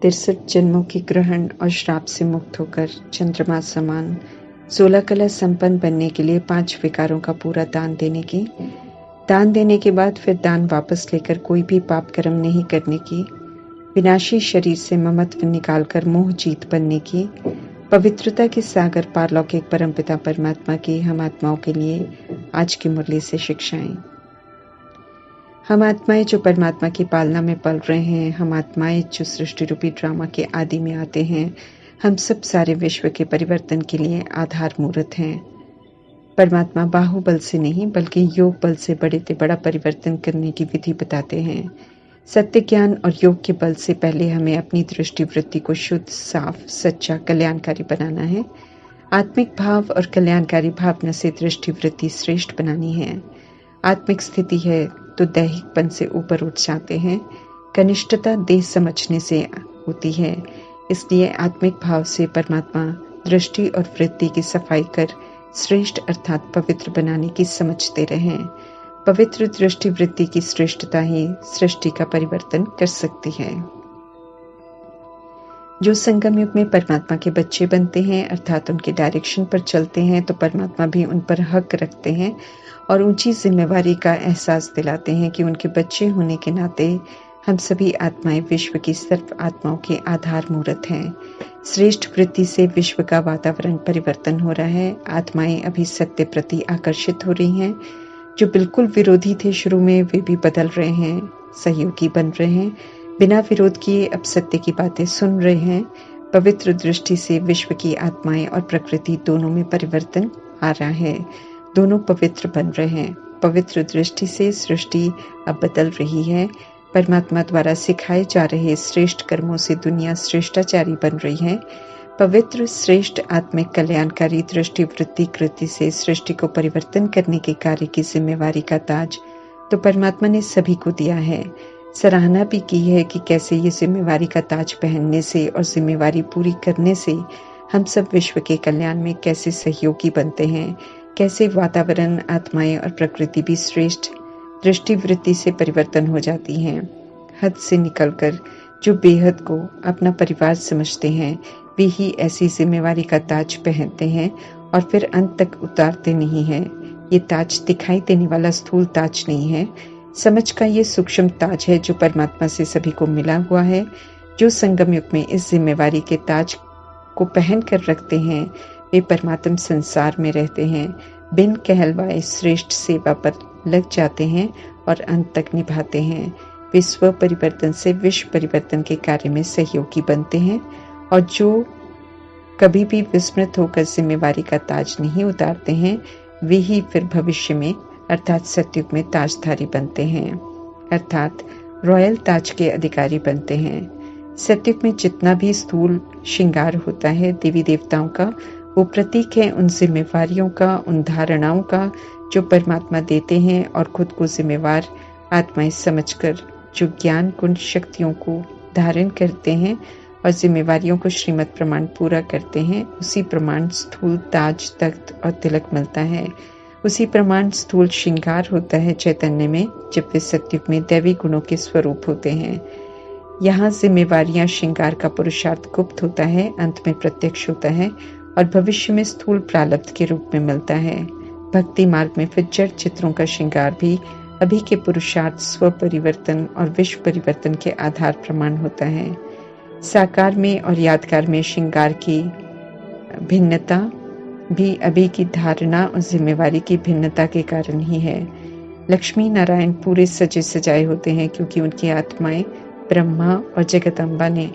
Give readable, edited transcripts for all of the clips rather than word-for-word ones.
63 जन्मों के ग्रहण और श्राप से मुक्त होकर चंद्रमा समान 16 कला संपन्न बनने के लिए 5 विकारों का पूरा दान देने के बाद फिर दान वापस लेकर कोई भी पाप कर्म नहीं करने की, विनाशी शरीर से ममत्व निकालकर मोह जीत बनने की, पवित्रता के सागर पारलौकिक परमपिता परमात्मा की हम आत्माओं के लिए आज की मुरली से शिक्षाएं। हम आत्माएं जो परमात्मा की पालना में पल रहे हैं, हम आत्माएं जो सृष्टि रूपी ड्रामा के आदि में आते हैं, हम सब सारे विश्व के परिवर्तन के लिए आधार मूर्त हैं। परमात्मा बाहुबल से नहीं बल्कि योग बल से बड़े से बड़ा परिवर्तन करने की विधि बताते हैं। सत्य ज्ञान और योग के बल से पहले हमें अपनी दृष्टि वृत्ति को शुद्ध, साफ, सच्चा, कल्याणकारी बनाना है। आत्मिक भाव और कल्याणकारी भावना से दृष्टि वृत्ति श्रेष्ठ बनानी है। आत्मिक स्थिति है तो दैहिकपन से ऊपर उठ जाते हैं। कनिष्ठता देह समझने से होती है, इसलिए आत्मिक भाव से परमात्मा दृष्टि और वृत्ति की सफाई कर श्रेष्ठ अर्थात पवित्र बनाने की समझते रहें। पवित्र दृष्टि वृत्ति की श्रेष्ठता ही सृष्टि का परिवर्तन कर सकती है। जो संगम युग में परमात्मा के बच्चे बनते हैं अर्थात उनके डायरेक्शन पर चलते हैं, तो परमात्मा भी उन पर हक रखते हैं और ऊंची जिम्मेवारी का एहसास दिलाते हैं कि उनके बच्चे होने के नाते हम सभी आत्माएं विश्व की सर्व आत्माओं के आधार मूर्त हैं। श्रेष्ठ वृत्ति से विश्व का वातावरण परिवर्तन हो रहा है। आत्माएं अभी सत्य प्रति आकर्षित हो रही हैं। जो बिल्कुल विरोधी थे शुरू में, वे भी बदल रहे हैं, सहयोगी बन रहे हैं। बिना विरोध किए अब सत्य की बातें सुन रहे हैं। पवित्र दृष्टि से विश्व की आत्माएं और प्रकृति दोनों में परिवर्तन आ रहा है। दोनों पवित्र बन रहे हैं। पवित्र दृष्टि से सृष्टि अब बदल रही है। परमात्मा द्वारा सिखाए जा रहे श्रेष्ठ कर्मों से दुनिया श्रेष्ठाचारी बन रही है। पवित्र श्रेष्ठ आत्मिक कल्याणकारी दृष्टि वृत्ति कृति से सृष्टि को परिवर्तन करने के कार्य की जिम्मेवारी का ताज तो परमात्मा ने सभी को दिया है। सराहना भी की है कि कैसे ये जिम्मेवारी का ताज पहनने से और जिम्मेवारी पूरी करने से हम सब विश्व के कल्याण में कैसे सहयोगी बनते हैं, कैसे वातावरण, आत्माएं और प्रकृति भी श्रेष्ठ दृष्टि वृत्ति से परिवर्तन हो जाती हैं। हद से निकलकर जो बेहद को अपना परिवार समझते हैं, वे ही ऐसी जिम्मेवारी का ताज पहनते हैं और फिर अंत तक उतारते नहीं हैं। ये ताज दिखाई देने वाला स्थूल ताज नहीं है, समझ का ये सूक्ष्म ताज है जो परमात्मा से सभी को मिला हुआ है। जो संगम युग में इस जिम्मेवारी के ताज को पहन कर रखते हैं, वे परमात्म संसार में रहते हैं, बिन कहलवाए श्रेष्ठ सेवा पर लग जाते हैं और अंत तक निभाते हैं। वे स्व परिवर्तन से विश्व परिवर्तन के कार्य में सहयोगी बनते हैं और जो कभी भी विस्मृत होकर जिम्मेवारी का ताज नहीं उतारते हैं, वे ही फिर भविष्य में अर्थात सतयुग में ताजधारी बनते हैं, अर्थात रॉयल ताज के अधिकारी बनते हैं। सतयुग में जितना भी स्थूल श्रृंगार होता है देवी देवताओं का, वो प्रतीक है उन जिम्मेवारियों का, उन धारणाओं का जो परमात्मा देते हैं और खुद को जिम्मेवार आत्माएं समझकर जो ज्ञान गुण शक्तियों को धारण करते हैं और जिम्मेवारियों को श्रीमत प्रमाण पूरा करते हैं, उसी प्रमाण स्थूल ताज, तख्त और तिलक मिलता है। उसी प्रमाण स्थूल श्रृंगार होता है चैतन्य में, जब वे सतयुग में दैवी गुणों के स्वरूप होते हैं। यहाँ जिम्मेवारियां श्रृंगार का पुरुषार्थ गुप्त होता है, अंत में प्रत्यक्ष होता है और भविष्य में स्थूल प्रारब्ध के रूप में मिलता है। भक्ति मार्ग में फिर जड़ चित्रों का श्रृंगार भी अभी के पुरुषार्थ, स्व परिवर्तन और विश्व परिवर्तन के आधार प्रमाण होता है। साकार में और यादगार में श्रृंगार की भिन्नता भी अभी की धारणा और जिम्मेवारी की भिन्नता के कारण ही है। लक्ष्मी नारायण पूरे सजे सजाए होते हैं क्योंकि उनकी आत्माएं ब्रह्मा और जगदम्बा ने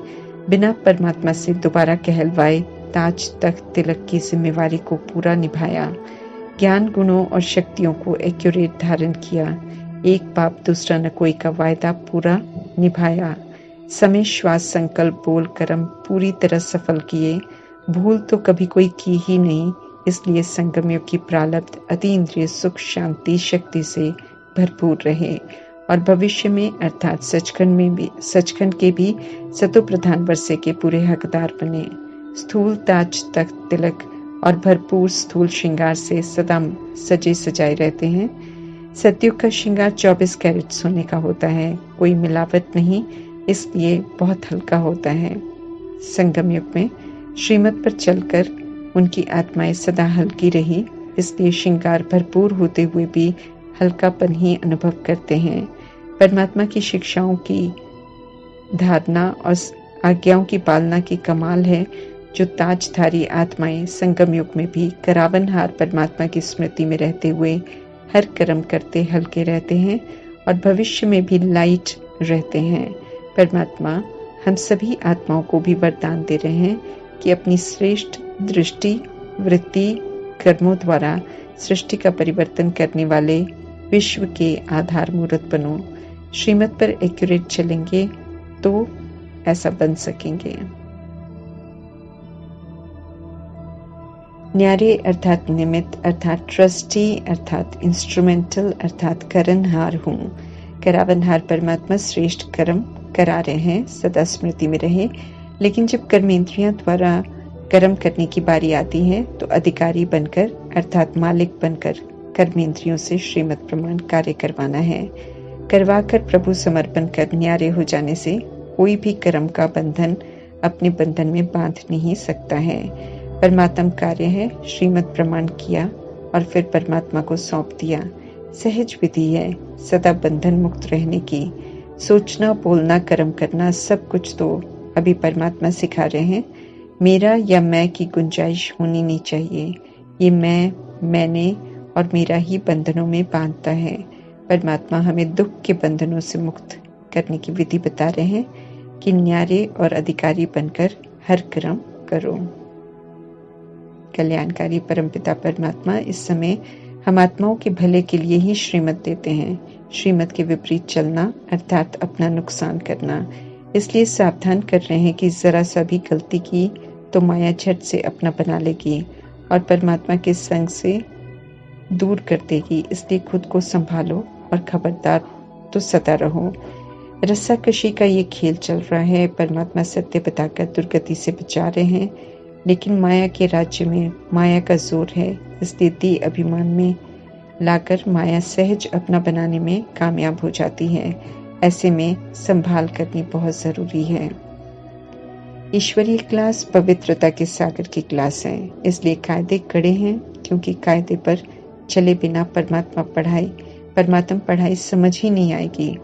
बिना परमात्मा से दोबारा कहलवाए ताज, तख्त, तिलक की जिम्मेवारी को पूरा निभाया। ज्ञान गुणों और शक्तियों को एक्यूरेट धारण किया। एक पाप दूसरा न कोई का वायदा पूरा निभाया। समय, श्वास, संकल्प, बोल, कर्म पूरी तरह सफल किए। भूल तो कभी कोई की ही नहीं, इसलिए संगम युग की प्रारब्ध अतीन्द्रिय सुख, शांति, शक्ति से भरपूर रहे और भविष्य में अर्थात सचखंड के भी सतो प्रधान वर्षे के पूरे हकदार बने। स्थूल ताज, तख्त, तिलक और भरपूर स्थूल श्रृंगार से सदा सजे सजाए रहते हैं। सतयुग का श्रृंगार 24 कैरेट सोने का होता है, कोई मिलावट नहीं, इसलिए बहुत हल्का होता है। संगम युग में श्रीमत पर चलकर उनकी आत्माएं सदा हल्की रही, इसलिए श्रृंगार भरपूर होते हुए भी हल्कापन ही अनुभव करते हैं। परमात्मा की शिक्षाओं की धारणा और आज्ञाओं की पालना की कमाल है जो ताजधारी आत्माएं संगम युग में भी करावनहार परमात्मा की स्मृति में रहते हुए हर कर्म करते हल्के रहते हैं और भविष्य में भी लाइट रहते हैं। परमात्मा हम सभी आत्माओं को भी वरदान दे रहे हैं कि अपनी श्रेष्ठ दृष्टि, वृत्ति, कर्मों द्वारा सृष्टि का परिवर्तन करने वाले विश्व के आधार मूर्त बनो। श्रीमत पर एक्यूरेट चलेंगे तो ऐसा बन सकेंगे। न्यारे अर्थात निमित्त अर्थात ट्रस्टी अर्थात इंस्ट्रूमेंटल अर्थात करनहार हूँ। करावनहार परमात्मा श्रेष्ठ कर्म करा रहे हैं, सदा स्मृति में रहे। लेकिन जब कर्मेंद्रियां द्वारा कर्म करने की बारी आती है तो अधिकारी बनकर अर्थात मालिक बनकर कर्मेंद्रियों से श्रीमत प्रमाण कार्य करवाना है। करवाकर प्रभु समर्पण कर न्यारे हो जाने से कोई भी कर्म का बंधन अपने बंधन में बांध नहीं सकता है। परमात्म कार्य है, श्रीमत प्रमाण किया और फिर परमात्मा को सौंप दिया। सहज विधि है सदा बंधन मुक्त रहने की। सोचना, बोलना, कर्म करना सब कुछ तो अभी परमात्मा सिखा रहे हैं। मेरा या मैं की गुंजाइश होनी नहीं चाहिए। ये मैं, मैंने और मेरा ही बंधनों में बांधता है। परमात्मा हमें दुख के बंधनों से मुक्त करने की विधि बता रहे हैं कि न्यारे और अधिकारी बनकर हर कर्म करो। कल्याणकारी परमपिता परमात्मा इस समय हम आत्माओं के भले के लिए ही श्रीमत देते हैं। श्रीमत के विपरीत चलना अर्थात अपना नुकसान करना। इसलिए सावधान कर रहे हैं कि जरा सा भी गलती की तो माया झट से अपना बना लेगी और परमात्मा के संग से दूर कर देगी। इसलिए खुद को संभालो और खबरदार तो सदा रहो। रस्साकशी का ये खेल चल रहा है। परमात्मा सत्य बताकर दुर्गति से बचा रहे हैं, लेकिन माया के राज्य में माया का जोर है। इसलिए दी अभिमान में लाकर माया सहज अपना बनाने में कामयाब हो जाती है। ऐसे में संभाल करनी बहुत जरूरी है। ईश्वरीय क्लास पवित्रता के सागर की क्लास है, इसलिए कायदे कड़े हैं, क्योंकि कायदे पर चले बिना परमात्मा पढ़ाई समझ ही नहीं आएगी।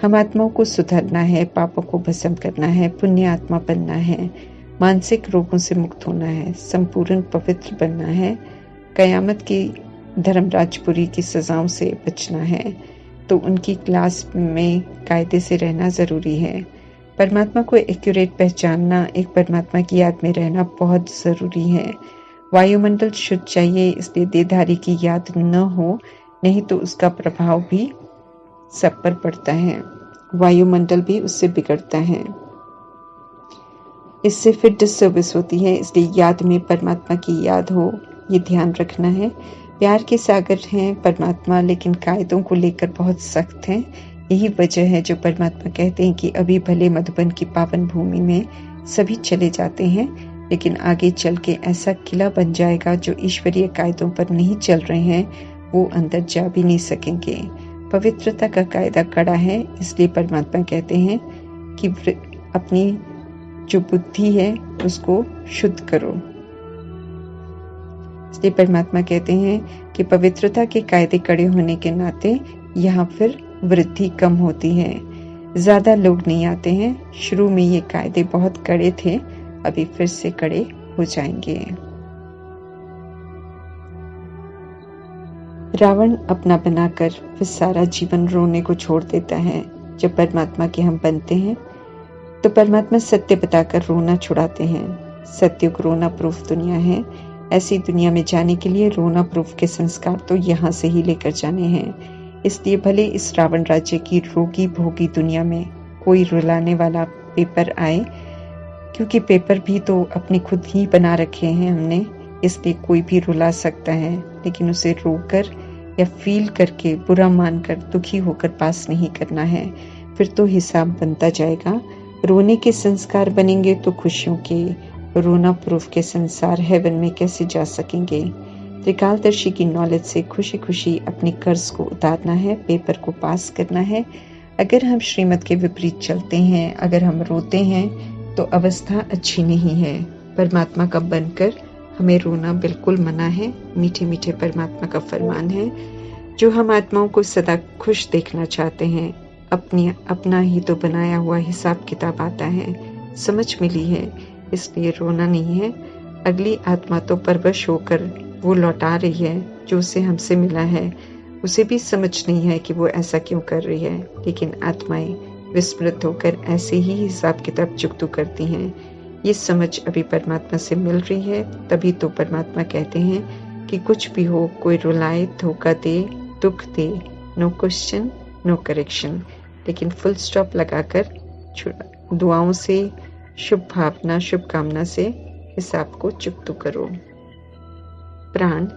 हम आत्माओं को सुधरना है, पापों को भस्म करना है, पुण्य आत्मा बनना है, मानसिक रोगों से मुक्त होना है, संपूर्ण पवित्र बनना है, कयामत की धर्मराजपुरी की सजाओं से बचना है। तो उनकी क्लास में कायदे से रहना जरूरी है। परमात्मा को एक्यूरेट पहचानना, एक परमात्मा की याद में रहना बहुत जरूरी है। वायुमंडल शुद्ध चाहिए, इसलिए देहधारी की याद न हो, नहीं तो उसका प्रभाव भी सब पर पड़ता है। वायुमंडल भी उससे बिगड़ता है, इससे फिर डिसर्विस होती है। इसलिए याद में परमात्मा की याद हो, ये ध्यान रखना है। प्यार के सागर हैं परमात्मा, लेकिन कायदों को लेकर बहुत सख्त हैं। यही वजह है जो परमात्मा कहते हैं कि अभी भले मधुबन की पावन भूमि में सभी चले जाते हैं, लेकिन आगे चल के ऐसा किला बन जाएगा जो ईश्वरीय कायदों पर नहीं चल रहे हैं, वो अंदर जा भी नहीं सकेंगे। पवित्रता का कायदा कड़ा है, इसलिए परमात्मा कहते हैं कि अपनी जो बुद्धि है उसको शुद्ध करो। इसलिए परमात्मा कहते हैं कि पवित्रता के कायदे कड़े होने के नाते यहाँ फिर वृद्धि कम होती है, ज्यादा लोग नहीं आते हैं। शुरू में ये कायदे बहुत कड़े थे, अभी फिर से कड़े हो जाएंगे। रावण अपना बनाकर फिर सारा जीवन रोने को छोड़ देता है। जब परमात्मा के हम बनते हैं तो परमात्मा सत्य बताकर रोना छुड़ाते हैं। सत्युग रोना प्रूफ दुनिया है। ऐसी दुनिया में जाने के लिए रोना प्रूफ के संस्कार तो यहाँ से ही लेकर जाने हैं। इसलिए भले इस रावण राज्य की रोगी भोगी दुनिया में कोई रुलाने वाला पेपर आए, क्योंकि पेपर भी तो अपने खुद ही बना रखे हैं हमने, इसलिए कोई भी रुला सकता है, लेकिन उसे रोकर या फील करके बुरा मानकर दुखी होकर पास नहीं करना है। फिर तो हिसाब बनता जाएगा। रोने के संस्कार बनेंगे तो खुशियों के, रोना प्रूफ के संसार हेवन में कैसे जा सकेंगे। त्रिकालदर्शी की नॉलेज से खुशी खुशी अपने कर्ज को उतारना है, पेपर को पास करना है, अगर हम श्रीमत के विपरीत चलते हैं, अगर हम रोते हैं, तो अवस्था अच्छी नहीं है। परमात्मा का बनकर हमें रोना बिल्कुल मना है। मीठे मीठे परमात्मा का फरमान है, जो हम आत्माओं को सदा खुश देखना चाहते हैं। अपना ही तो बनाया हुआ हिसाब किताब आता है, समझ मिली है, इसलिए रोना नहीं है। अगली आत्मा तो परवश होकर वो लौटा रही है जो उसे हमसे मिला है। उसे भी समझ नहीं है कि वो ऐसा क्यों कर रही है, लेकिन आत्माएं विस्मृत होकर ऐसे ही हिसाब किताब चुकतू करती हैं। ये समझ अभी परमात्मा से मिल रही है, तभी तो परमात्मा कहते हैं कि कुछ भी हो, कोई रुलाए, धोखा दे, दुख दे, नो क्वेश्चन नो करेक्शन, लेकिन फुल स्टॉप लगाकर दुआओं से, शुभ भावना, शुभकामना से हिसाब को चुकतू करो। प्राण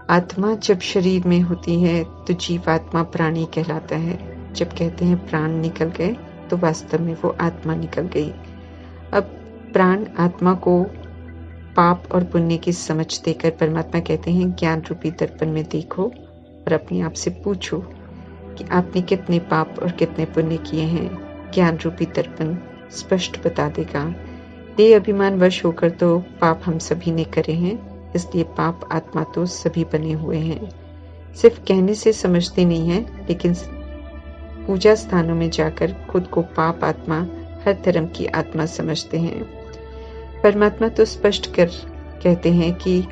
आत्मा जब शरीर में होती है तो जीवात्मा प्राणी कहलाता है। जब कहते हैं प्राण निकल गए तो वास्तव में वो आत्मा निकल गई। अब प्राण आत्मा को पाप और पुण्य की समझ देकर परमात्मा कहते हैं ज्ञान रूपी दर्पण में देखो और अपने आप से पूछो कि आपने कितने पाप और कितने पुण्य किए हैं। ज्ञान रूपी दर्पण स्पष्ट बता देगा। देह अभिमान वश होकर तो पाप हम सभी ने करे हैं, इसलिए पाप आत्मा तो सभी बने हुए हैं। सिर्फ कहने से समझते नहीं हैं, लेकिन पूजा स्थानों में जाकर खुद को पाप आत्मा, हर धर्म की आत्मा समझते हैं। परमात्मा तो स्पष्ट कर कहते हैं कि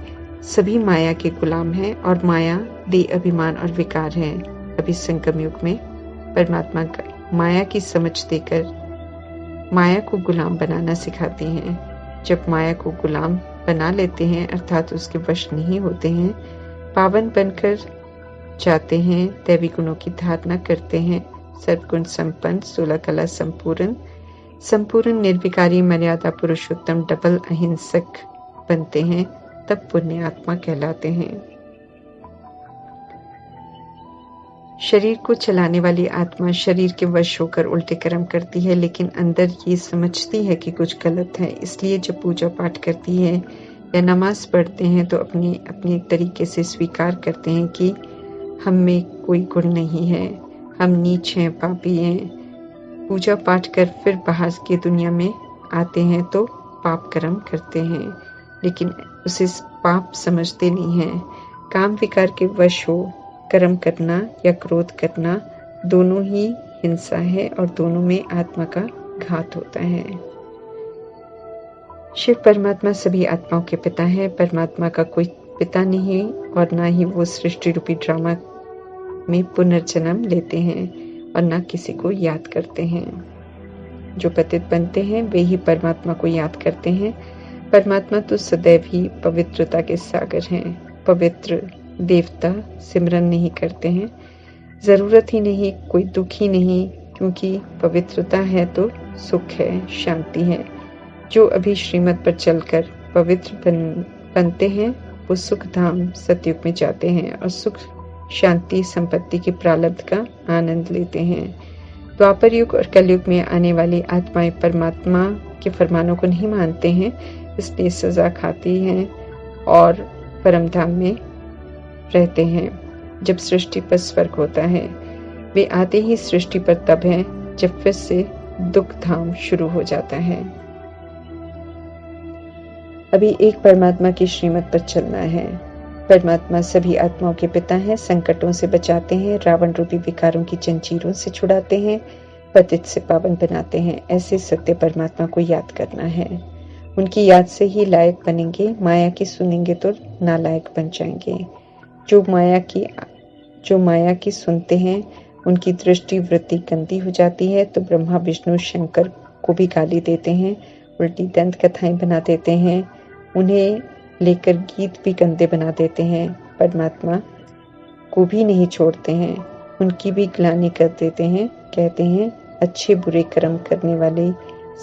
सभी माया के गुलाम हैं और माया देह अभिमान और विकार है। अभी संगम युग में परमात्मा माया की समझ देकर माया को गुलाम बनाना सिखाती हैं। जब माया को गुलाम बना लेते हैं, अर्थात उसके वश नहीं होते हैं, पावन बनकर जाते हैं, दैवी गुणों की धारणा करते हैं, सर्वगुण संपन्न, 16 कला संपूर्ण निर्विकारी मर्यादा पुरुषोत्तम डबल अहिंसक बनते हैं, तब पुण्य आत्मा कहलाते हैं। शरीर को चलाने वाली आत्मा शरीर के वश होकर उल्टे कर्म करती है, लेकिन अंदर ये समझती है कि कुछ गलत है। इसलिए जब पूजा पाठ करती है या नमाज पढ़ते हैं तो अपने अपने तरीके से स्वीकार करते हैं कि हम में कोई गुण नहीं है, हम नीच हैं, पापी हैं। पूजा पाठ कर फिर बाहर की दुनिया में आते हैं तो पाप कर्म करते हैं, लेकिन उसे पाप समझते नहीं हैं। काम विकार के वश हो कर्म करना या क्रोध करना दोनों ही हिंसा है और दोनों में आत्मा का घात होता है। शिव परमात्मा सभी आत्माओं के पिता है। परमात्मा का कोई पिता नहीं और ना ही वो सृष्टि रूपी ड्रामा में पुनर्जन्म लेते हैं और ना किसी को याद करते हैं। जो पतित बनते हैं वे ही परमात्मा को याद करते हैं। परमात्मा तो सदैव ही पवित्रता के सागर हैं। पवित्र देवता सिमरन नहीं करते हैं, जरूरत ही नहीं, कोई दुख ही नहीं, क्योंकि पवित्रता है तो सुख है, शांति है। जो अभी श्रीमत पर चलकर पवित्र बनते हैं वो सुख धाम सतयुग में जाते हैं और सुख शांति संपत्ति के प्रारब्ध का आनंद लेते हैं। द्वापर युग और कलयुग में आने वाली आत्माएं परमात्मा के फरमानों को नहीं मानते हैं, इसलिए सजा खाती हैं और परम धाम में रहते हैं। जब सृष्टि पर स्वर्ग होता है, वे आते ही सृष्टि पर तब हैं जब फिर से दुख धाम शुरू हो जाता है। अभी एक परमात्मा की श्रीमत पर चलना है। परमात्मा सभी आत्माओं के पिता हैं, संकटों से बचाते हैं, रावण रूपी विकारों की जंजीरों से छुड़ाते हैं, पतित से पावन बनाते हैं। ऐसे सत्य परमात्मा को याद करना है। उनकी याद से ही लायक बनेंगे, माया की सुनेंगे तो नालायक बन जाएंगे। जो माया की सुनते हैं उनकी दृष्टि वृत्ति गंदी हो जाती है, तो ब्रह्मा विष्णु शंकर को भी गाली देते हैं, उल्टी दंत कथाएं बना देते हैं, उन्हें लेकर गीत भी गंदे बना देते हैं। परमात्मा को भी नहीं छोड़ते हैं, उनकी भी ग्लानि कर देते हैं। कहते हैं अच्छे बुरे कर्म करने वाले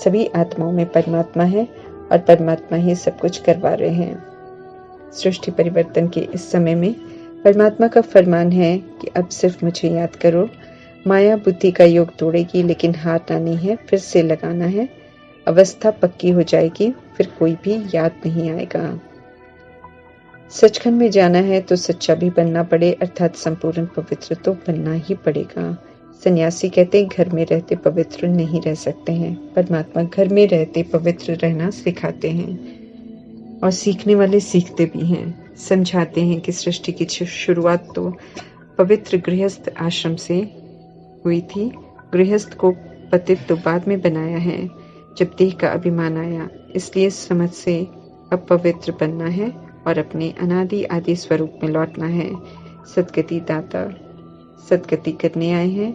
सभी आत्माओं में परमात्मा है और परमात्मा ही सब कुछ करवा रहे हैं। सृष्टि परिवर्तन के इस समय में परमात्मा का फरमान है कि अब सिर्फ मुझे याद करो। माया बुद्धि का योग तोड़ेगी, लेकिन हारना नहीं है, फिर से लगाना है। अवस्था पक्की हो जाएगी, फिर कोई भी याद नहीं आएगा। सचखंड में जाना है तो सच्चा भी बनना पड़े, अर्थात संपूर्ण पवित्र तो बनना ही पड़ेगा। सन्यासी कहते हैं घर में रहते पवित्र नहीं रह सकते हैं। परमात्मा घर में रहते पवित्र रहना सिखाते हैं और सीखने वाले सीखते भी हैं। समझाते हैं कि सृष्टि की शुरुआत तो पवित्र गृहस्थ आश्रम से हुई थी। गृहस्थ को पतित तो बाद में बनाया है जब देह का अभिमान आया। इसलिए समझ से अब पवित्र बनना है और अपने अनादि आदि स्वरूप में लौटना है। सदगति दाता सदगति करने आए हैं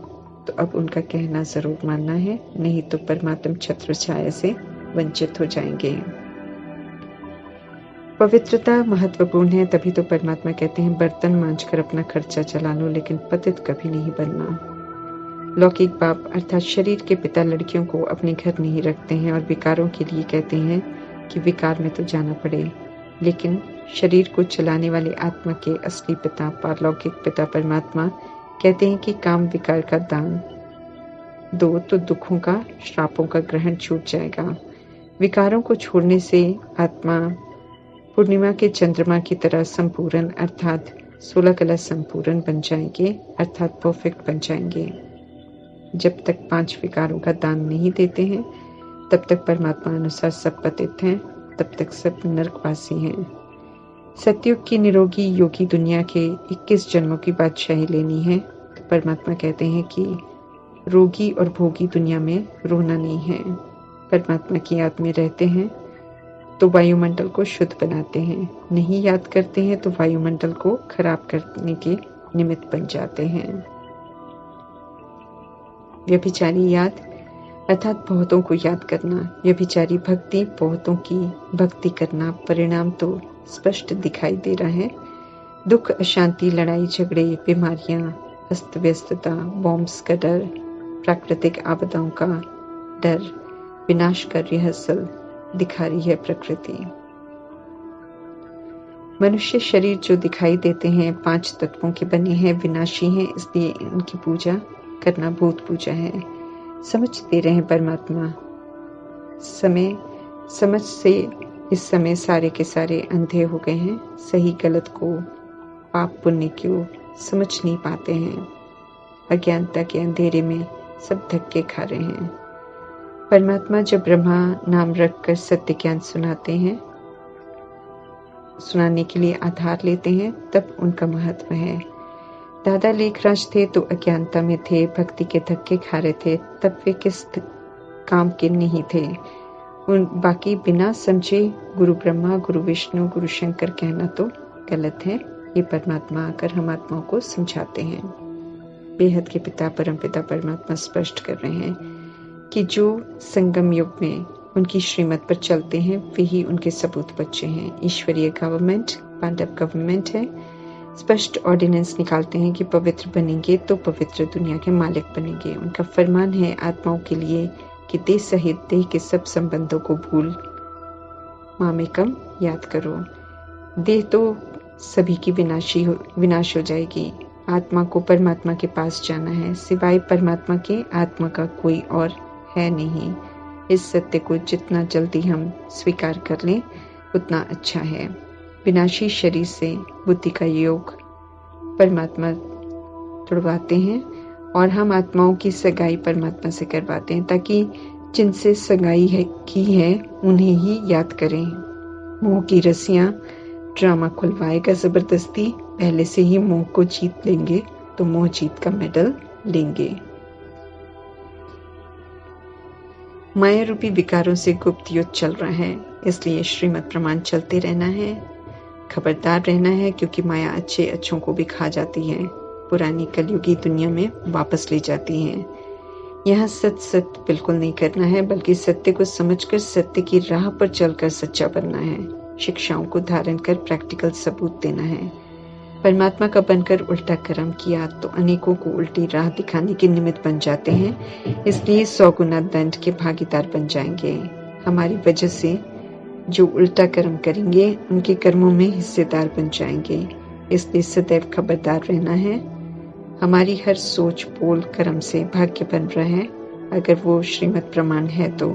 तो अब उनका कहना जरूर मानना है, नहीं तो परमात्म छत्र छाया से वंचित हो जाएंगे। पवित्रता महत्वपूर्ण है, तभी तो परमात्मा कहते हैं बर्तन मांजकर अपना खर्चा चला लो, लेकिन पतित कभी नहीं बनना। लौकिक बाप अर्थात शरीर के पिता लड़कियों को अपने घर नहीं रखते हैं और विकारों के लिए कहते हैं कि विकार में तो जाना पड़े, लेकिन शरीर को चलाने वाले आत्मा के असली पिता पारलौकिक पिता परमात्मा कहते हैं कि काम विकार का दान दो तो दुखों का श्रापों का ग्रहण छूट जाएगा। विकारों को छोड़ने से आत्मा पूर्णिमा के चंद्रमा की तरह संपूर्ण अर्थात 16 कला संपूर्ण बन जाएंगे, अर्थात परफेक्ट बन जाएंगे। जब तक 5 विकारों का दान नहीं देते हैं तब तक परमात्मा अनुसार सब पतित हैं, तब तक सब नरकवासी हैं। सतयुग की निरोगी योगी दुनिया के 21 जन्मों की बादशाही लेनी है तो परमात्मा कहते हैं कि रोगी और भोगी दुनिया में रोना नहीं है। परमात्मा की याद में रहते हैं तो वायुमंडल को शुद्ध बनाते हैं, नहीं याद करते हैं तो वायुमंडल को खराब करने के निमित्त बन जाते हैं। व्यभिचारी याद अर्थात बहुतों को याद करना, व्यभिचारी भक्ति बहुतों की भक्ति करना। परिणाम तो स्पष्ट दिखाई दे रहा है। दुख, अशांति, लड़ाई झगड़े, बीमारियां, अस्त व्यस्तता, बॉम्ब्स का डर, प्राकृतिक आपदाओं का डर, विनाश का रिहर्सल दिखा रही है प्रकृति। मनुष्य शरीर जो दिखाई देते हैं 5 तत्वों के बने हैं, विनाशी हैं, इसलिए इनकी पूजा करना भूत पूजा है। समझते रहें परमात्मा समझ से इस समय सारे के सारे अंधे हो गए हैं। सही गलत को, पाप पुण्य को समझ नहीं पाते हैं। अज्ञानता के अंधेरे में सब धक्के खा रहे हैं। परमात्मा जब ब्रह्मा नाम रखकर सत्य ज्ञान सुनाने के लिए आधार लेते हैं तब उनका महत्व है। दादा लेखराज थे तो अज्ञानता में थे, भक्ति के धक्के खा रहे थे, तब वे किस काम के नहीं थे। बाकी बिना समझे गुरु ब्रह्मा, गुरु विष्णु, गुरु शंकर कहना तो गलत है। ये परमात्मा आकर हम आत्माओं को समझाते हैं। बेहद के पिता परम पिता परमात्मा स्पष्ट कर रहे हैं कि जो संगम युग में उनकी श्रीमत पर चलते हैं वे ही उनके सबूत बच्चे हैं। ईश्वरीय गवर्नमेंट पांडव गवर्नमेंट है। स्पष्ट ऑर्डिनेंस निकालते हैं कि पवित्र बनेंगे तो पवित्र दुनिया के मालिक बनेंगे। उनका फरमान है आत्माओं के लिए कि देह सहित देह के सब संबंधों को भूल मामेकम याद करो। देह तो सभी की विनाश हो जाएगी। आत्मा को परमात्मा के पास जाना है। सिवाय परमात्मा के आत्मा का कोई और है नहीं। इस सत्य को जितना जल्दी हम स्वीकार कर लें उतना अच्छा है। विनाशी शरीर से बुद्धि का योग परमात्मा तुड़वाते हैं और हम आत्माओं की सगाई परमात्मा से करवाते हैं ताकि जिनसे सगाई की है उन्हें ही याद करें। मोह की रस्सियां ड्रामा खुलवाएगा जबरदस्ती। पहले से ही मोह को जीत लेंगे तो मोह जीत का मेडल लेंगे। माया रूपी विकारों से गुप्त युद्ध चल रहा है, इसलिए श्रीमत प्रमाण चलते रहना है। खबरदार रहना है क्योंकि माया अच्छों को भी खा जाती है, पुरानी कलयुगी दुनिया में वापस ले जाती है। यहाँ सत्य बिल्कुल नहीं करना है, बल्कि सत्य को समझकर सत्य की राह पर चलकर सच्चा बनना है। शिक्षाओं को धारण कर प्रैक्टिकल सबूत देना है। परमात्मा का बनकर उल्टा कर्म किया तो अनेकों को उल्टी राह दिखाने के निमित्त बन जाते हैं, इसलिए 100 गुना दंड के भागीदार बन जाएंगे। हमारी वजह से जो उल्टा कर्म करेंगे उनके कर्मों में हिस्सेदार बन जाएंगे, इसलिए सदैव खबरदार रहना है। हमारी हर सोच बोल कर्म से भाग्य बन रहा है, अगर वो श्रीमत प्रमाण है तो,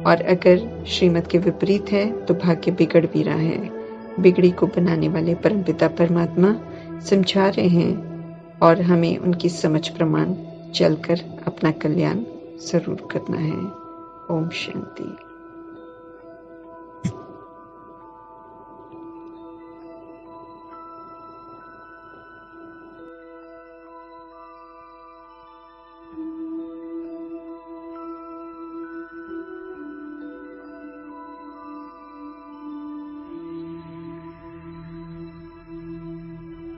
और अगर श्रीमत के विपरीत है तो भाग्य बिगड़ भी रहा है। बिगड़ी को बनाने वाले परमपिता परमात्मा समझा रहे हैं और हमें उनकी समझ प्रमाण चलकर अपना कल्याण ज़रूर करना है। ओम शांति।